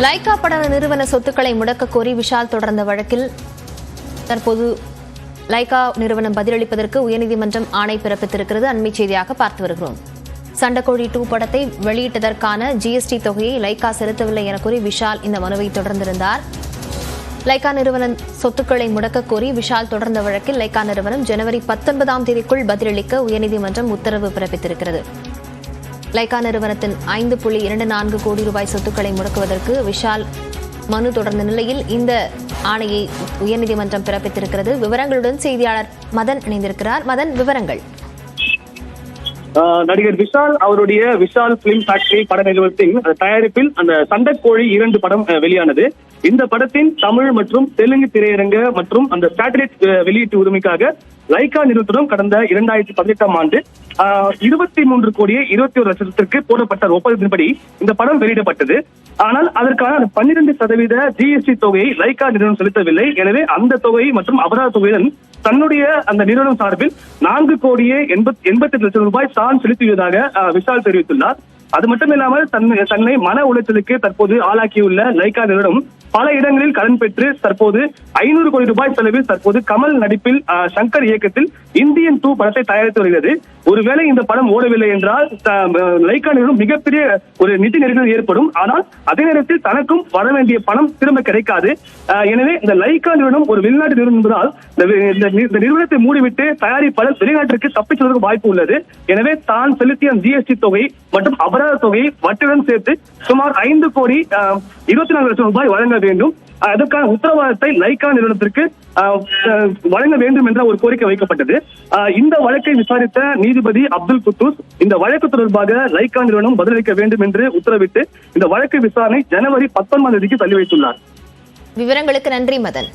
Lyca பட நிறுவன சொத்துக்களை முடக்க கோரி விஷால் தொடர்ந்த வழக்கில் தற்போது லைகா நிறுவனம் பதிலளிப்பதற்கு உயர்நீதிமன்றம் ஆணை பிறப்பித்திருக்கிறது. அண்மை செய்தியாக பார்த்து வருகிறோம். சண்டைக்கோழி 2 படத்தை வெளியிட்டதற்கான ஜிஎஸ்டி தொகையை லைகா செலுத்தவில்லை என கூறி விஷால் இந்த மனுவை தொடர்ந்திருந்தார். லைகா நிறுவன சொத்துக்களை முடக்க கோரி விஷால் தொடர்ந்த வழக்கில் லைகா நிறுவனம் ஜனவரி 19ஆம் தேதிக்குள் பதிலளிக்க உயர்நீதிமன்றம் உத்தரவு பிறப்பித்திருக்கிறது. லைகா நிறுவனத்தின் 5.24 கோடி ரூபாய் சொத்துக்களை முடக்குவதற்கு விஷால் மனு தொடர்ந்த நிலையில் இந்த ஆணையை உயர்நீதிமன்றம் பிறப்பித்திருக்கிறது. விவரங்களுடன் செய்தியாளர் மதன் இணைந்திருக்கிறார். மதன், விவரங்கள். நடிகர் விஷால் அவருடைய விஷால் பிலிம் ஃபேக்டரி பட நிறுவனத்தின் தயாரிப்பில் அந்த சண்டைக்கோழி 2 படம் வெளியானது. இந்த படத்தின் தமிழ் மற்றும் தெலுங்கு திரையரங்க மற்றும் அந்த சேட்டலைட் வெளியீட்டு உரிமைக்காக லைகா நிறுவனத்துடன் கடந்த 2018ஆம் ஆண்டு 23,21,00,000 போடப்பட்ட ஒப்பந்தத்தின்படி இந்த படம் வெளியிடப்பட்டது. ஆனால் அதற்கான 12% ஜிஎஸ்டி தொகையை லைகா நிறுவனம் செலுத்தவில்லை. எனவே அந்த தொகை மற்றும் அபராத தொகையுடன் தன்னுடைய அந்த நிறுவனம் சார்பில் 4,88,00,000 ரூபாய் தான் செலுத்தியதாக விஷால் தெரிவித்துள்ளார். அது மட்டுமில்லாமல் தன்னை மன உளைச்சலுக்கு தற்போது ஆளாக்கியுள்ள லைகா நிறுவனம் பல இடங்களில் கடன் பெற்று தற்போது 500 கோடி ரூபாய் செலவில் தற்போது கமல் நடிப்பில் சங்கர் இயக்கத்தில் இந்தியன் 2 படத்தை தயாரித்து வருகிறது. ஒருவேளை இந்த படம் ஓடவில்லை என்றால் லைகா நிறுவனம் மிகப்பெரிய ஒரு நிதி நெருக்கடி ஏற்படும். ஆனால் அதே நேரத்தில் தனக்கும் வர வேண்டிய பணம் திரும்ப கிடைக்காது. எனவே இந்த லைகா நிறுவனம் ஒரு வெளிநாட்டு நிறுவனம் என்பதால் இந்த நிறுவனத்தை மூடிவிட்டு தயாரிப்பாளர் வெளிநாட்டிற்கு தப்பிச் செல்வதற்கு வாய்ப்பு உள்ளது. எனவே தான் செலுத்திய ஜிஎஸ்டி தொகை மற்றும் அபராத தொகையை வட்டியுடன் சேர்த்து சுமார் 5,24,00,000 ரூபாய் வழங்க வேண்டும். அதற்கான உத்தரவாதத்தை லைகா நிறுவனத்திற்கு வழங்க வேண்டும் என்ற ஒரு கோரிக்கை வைக்கப்பட்டது. இந்த வழக்கை விசாரித்த நீதிபதி அப்துல் குத்தூஸ் இந்த வழக்கு தொடர்பாக லைகா நிறுவனம் பதிலளிக்க வேண்டும் என்று உத்தரவிட்டு இந்த வழக்கு விசாரணை ஜனவரி 19ஆம் தேதிக்கு தள்ளி வைத்துள்ளார். விவரங்களுக்கு நன்றி மதன்.